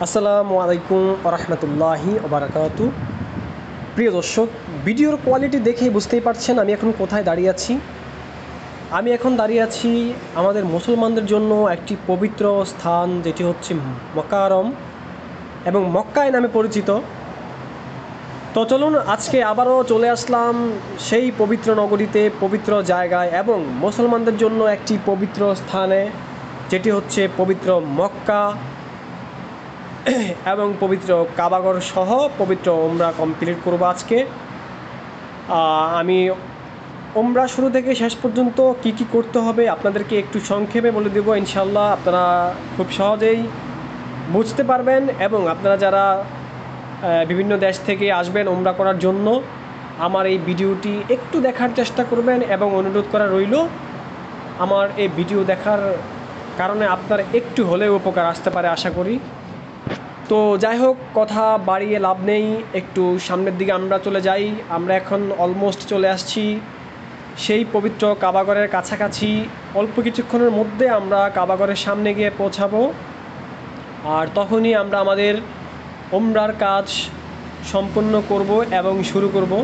আসসালামু আলাইকুম রহমতুল্লাহি ওবারাকাতু। প্রিয় দর্শক, ভিডিওর কোয়ালিটি দেখেই বুঝতেই পারছেন আমি এখন কোথায় দাঁড়িয়ে আছি। আমি এখন দাঁড়িয়ে আছি আমাদের মুসলমানদের জন্য একটি পবিত্র স্থান, যেটি হচ্ছে মক্কারম এবং মক্কায় নামে পরিচিত। তো চলুন, আজকে আবারও চলে আসলাম সেই পবিত্র নগরীতে, পবিত্র জায়গায় এবং মুসলমানদের জন্য একটি পবিত্র স্থানে, যেটি হচ্ছে পবিত্র মক্কা এবং পবিত্র কাবাগর সহ পবিত্র ওমরা কমপ্লিট করব আজকে। আমি ওমরা শুরু থেকে শেষ পর্যন্ত কি কি করতে হবে আপনাদেরকে একটু সংক্ষেপে বলে দেবো। ইনশাল্লাহ আপনারা খুব সহজেই বুঝতে পারবেন এবং আপনারা যারা বিভিন্ন দেশ থেকে আসবেন ওমরা করার জন্য, আমার এই ভিডিওটি একটু দেখার চেষ্টা করবেন এবং অনুরোধ করা রইল আমার এই ভিডিও দেখার কারণে আপনার একটু হলেও উপকার আসতে পারে আশা করি। তো যাই হোক, কথা বাড়িয়ে লাভ নেই, একটু সামনের দিকে আমরা চলে যাই। আমরা এখন অলমোস্ট চলে আসছি সেই পবিত্র কাবাগরের কাছাকাছি। অল্প কিছুক্ষণের মধ্যে আমরা কাবাগরের সামনে গিয়ে পৌঁছাবো, আর তখনই আমরা আমাদের ওমরার কাজ সম্পন্ন করব এবং শুরু করব।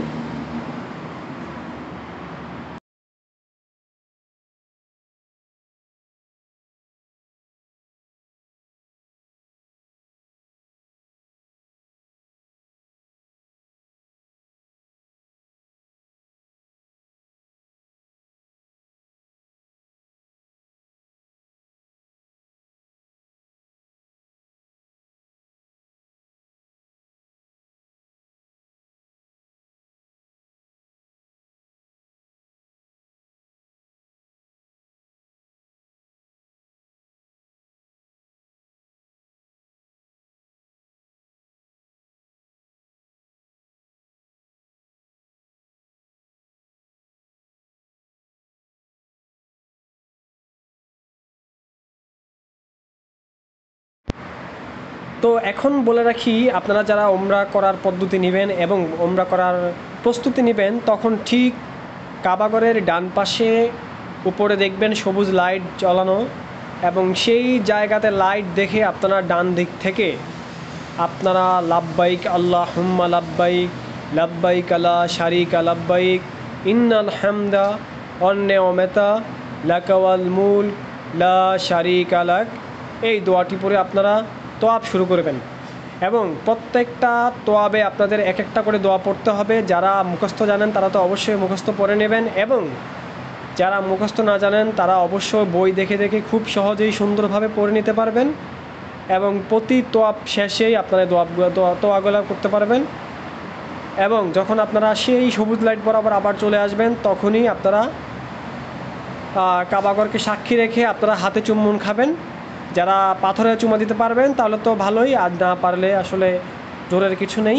তো এখন বলে রাখি, আপনারা যারা ওমরা করার পদ্ধতি নেবেন এবং ওমরা করার প্রস্তুতি নেবেন, তখন ঠিক কাবাগরের ডান পাশে উপরে দেখবেন সবুজ লাইট জ্বালানো, এবং সেই জায়গাতে লাইট দেখে আপনারা ডান দিক থেকে আপনারা লাব্বাইক আল্লাহুম্মা লাব্বাইক, লাব্বাইক লা শারিকা লাব্বাইক, ইন্নাল হামদা ওয়ান নি'মাতা লাকা ওয়াল মুলক লা শারিকা লাক, এই দোয়াটি পড়ে আপনারা তোয়াব শুরু করবেন। এবং প্রত্যেকটা তোয়াবে আপনাদের এক একটা করে দোয়া পড়তে হবে। যারা মুখস্থ জানেন তারা তো অবশ্যই মুখস্থ পড়ে নেবেন, এবং যারা মুখস্থ না জানেন তারা অবশ্যই বই দেখে দেখে খুব সহজেই সুন্দরভাবে পড়ে নিতে পারবেন, এবং প্রতি তোয়াব শেষেই আপনারা তোয়াগুলা করতে পারবেন। এবং যখন আপনারা সেই সবুজ লাইট বরাবর আবার চলে আসবেন, তখনই আপনারা কাবাগরকে সাক্ষী রেখে আপনারা হাতে চুম্বন খাবেন। যারা পাথরে চুমা দিতে পারবেন তাহলে তো ভালোই, আর না পারলে আসলে জোরের কিছু নেই।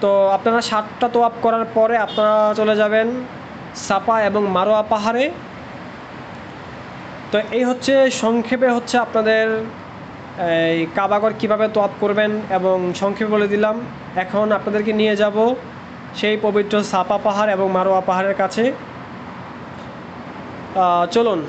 তো আপনারা 7টা তোয়াব করার পরে আপনারা চলে যাবেন সাফা এবং মারোয়া পাহাড়ে। তো এই হচ্ছে সংক্ষেপে হচ্ছে আপনাদের এই কাবাগর কীভাবে তোয়াব করবেন, এবং সংক্ষেপে বলে দিলাম। এখন আপনাদেরকে নিয়ে যাব সেই পবিত্র সাফা পাহাড় এবং মারোয়া পাহাড়ের কাছে। চলুন।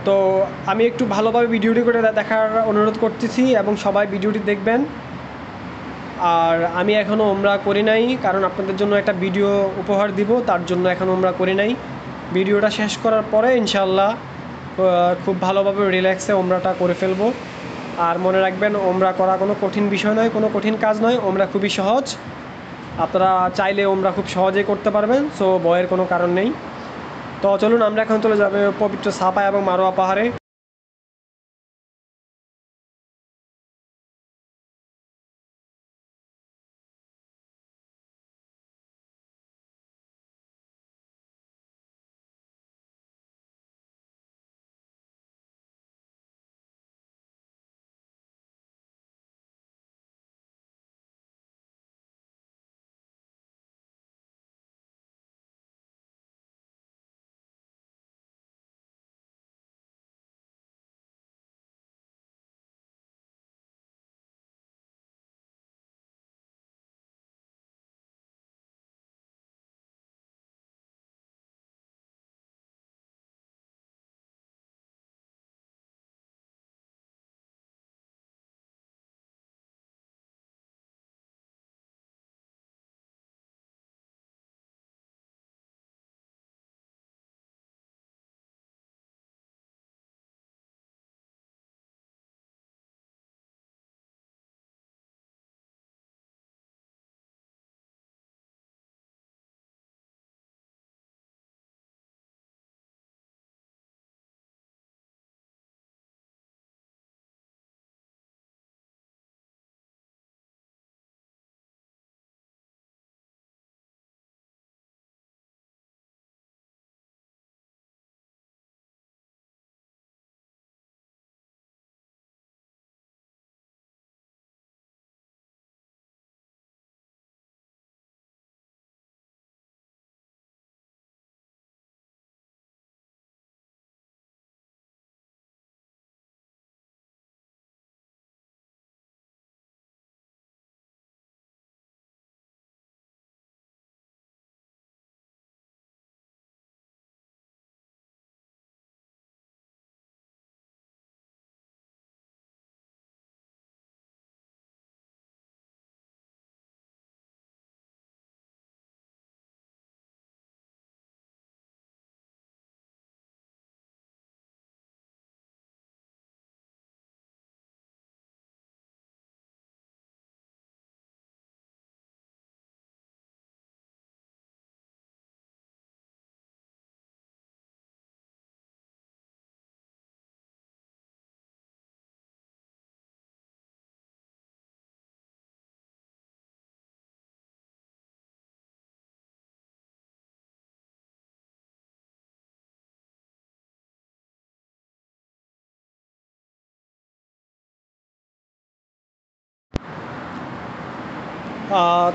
তো আমি একটু ভালোভাবে ভিডিওটি করে দেখার অনুরোধ করতেছি এবং সবাই ভিডিওটি দেখবেন। আর আমি এখনও ওমরা করি নাই, কারণ আপনাদের জন্য একটা ভিডিও উপহার দিব, তার জন্য এখনও ওমরা করি নাই। ভিডিওটা শেষ করার পরে ইনশাআল্লাহ খুব ভালোভাবে রিল্যাক্সে ওমরাটা করে ফেলবো। আর মনে রাখবেন, ওমরা করা কোনো কঠিন বিষয় নয়, কোনো কঠিন কাজ নয়, ওমরা খুবই সহজ। আপনারা চাইলে ওমরা খুব সহজেই করতে পারবেন, সো ভয়ের কোনো কারণ নেই। তো চলুন আমরা এখন চলে যাবে পবিত্র সাফা এবং মারোয়া পাহাড়ে।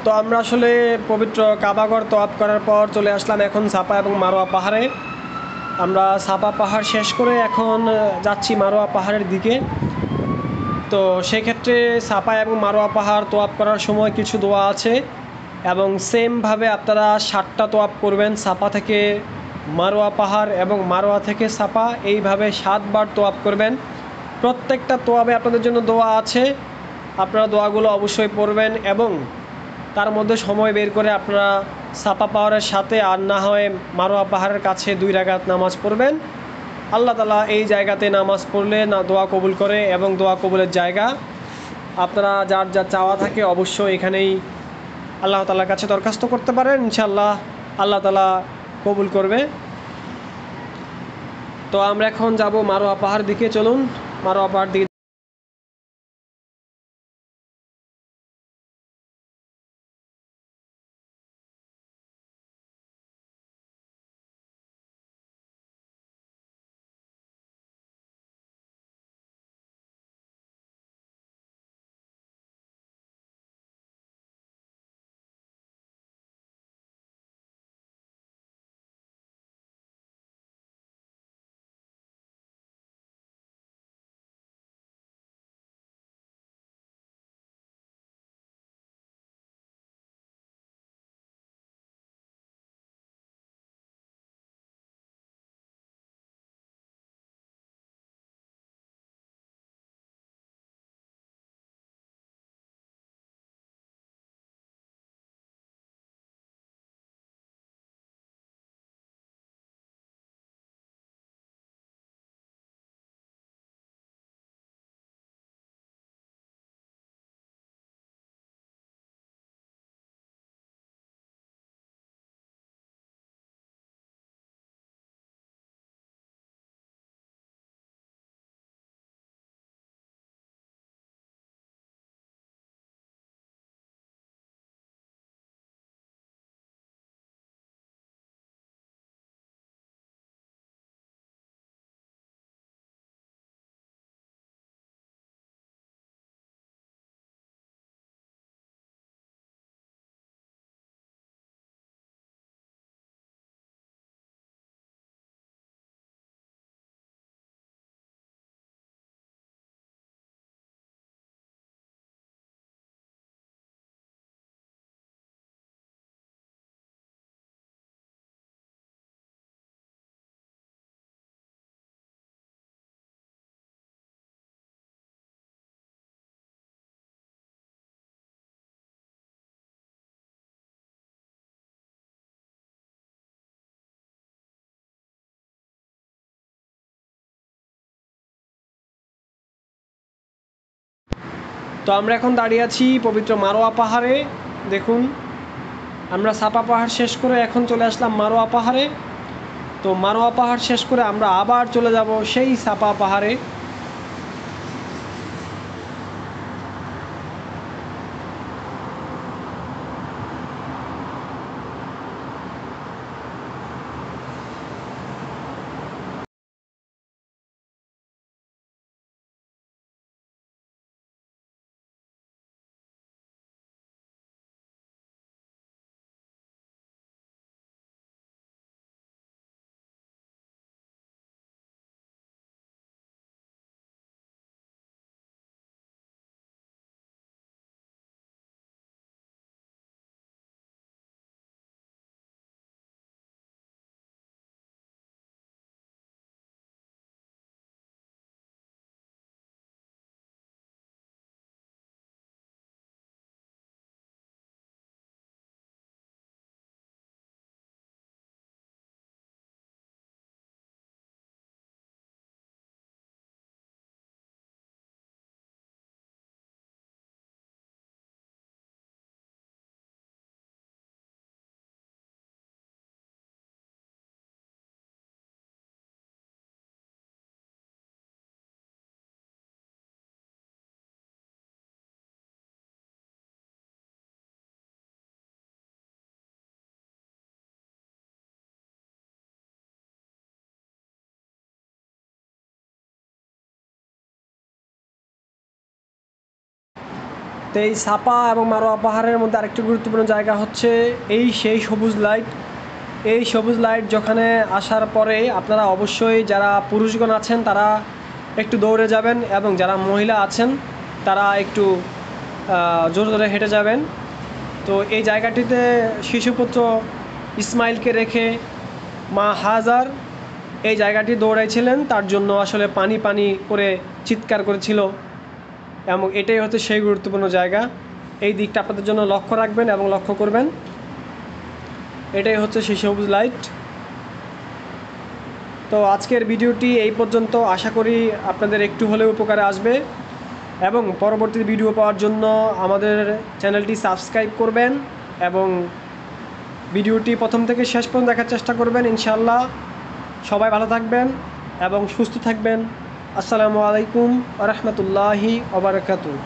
তো আমরা আসলে পবিত্র কাবাগর তওয়াফ করার পর চলে আসলাম এখন সাফা এবং মারোয়া পাহাড়ে। আমরা সাফা পাহাড় শেষ করে এখন যাচ্ছি মারোয়া পাহাড়ের দিকে। তো সেক্ষেত্রে সাফা এবং মারোয়া পাহাড় তওয়াফ করার সময় কিছু দোয়া আছে, এবং সেমভাবে আপনারা 7টা তওয়াফ করবেন। সাফা থেকে মারোয়া পাহাড় এবং মারোয়া থেকে সাফা, এইভাবে 7বার তওয়াফ করবেন। প্রত্যেকটা তওয়াফে আপনাদের জন্য দোয়া আছে, আপনারা দোয়াগুলো অবশ্যই পড়বেন এবং তার মধ্যে সময় বের করে আপনারা সাফা পাহাড়ের সাথে আর না হয় মারোয়া পাহাড়ের কাছে 2 রাকাত নামাজ পড়বেন। আল্লাহ তাআলা এই জায়গাতে নামাজ পড়লে না দোয়া কবুল করে, এবং দোয়া কবুলের জায়গা। আপনারা যার যা চাওয়া থাকে অবশ্যই এখানেই আল্লাহ তাআলার কাছে দরখাস্ত করতে পারেন, ইনশাআল্লাহ আল্লাহ তাআলা কবুল করবে। তো আমরা এখন যাব মারোয়া পাহাড় দিকে। চলুন মারোয়া পাহাড় দিকে। তো আমরা এখন দাঁড়িয়ে আছি পবিত্র মারোয়া পাহাড়ে। দেখুন, আমরা সাপা পাহাড় শেষ করে এখন চলে আসলাম মারোয়া পাহাড়ে। তো মারোয়া পাহাড় শেষ করে আমরা আবার চলে যাব সেই সাপা পাহাড়ে। তো এই সাপা এবং মারোয়া পাহাড়ের মধ্যে আরেকটি গুরুত্বপূর্ণ জায়গা হচ্ছে সেই সবুজ লাইট। এই সবুজ লাইট যেখানে আসার পরে আপনারা অবশ্যই যারা পুরুষগণ আছেন তারা একটু দৌড়ে যাবেন, এবং যারা মহিলা আছেন তারা একটু জোরে জোরে হেঁটে যাবেন। তো এই জায়গাটিতে শিশুপুত্র ইসমাইলকে রেখে মা হাজার এই জায়গাটি দৌড়াইছিলেন, তার জন্য আসলে পানি পানি করে চিৎকার করেছিল, এবং এটাই হচ্ছে সেই গুরুত্বপূর্ণ জায়গা। এই দিকটা আপনাদের জন্য লক্ষ্য রাখবেন এবং লক্ষ্য করবেন। এটাই হচ্ছে সেই সবুজ লাইট। তো আজকের ভিডিওটি এই পর্যন্ত। আশা করি আপনাদের একটু হলেও উপকারে আসবে, এবং পরবর্তী ভিডিও পাওয়ার জন্য আমাদের চ্যানেলটি সাবস্ক্রাইব করবেন এবং ভিডিওটি প্রথম থেকে শেষ পর্যন্ত দেখার চেষ্টা করবেন। ইনশাআল্লাহ সবাই ভালো থাকবেন এবং সুস্থ থাকবেন। আসসালামু আলাইকুম ওয়া রাহমাতুল্লাহি ওয়া বারাকাতুহু।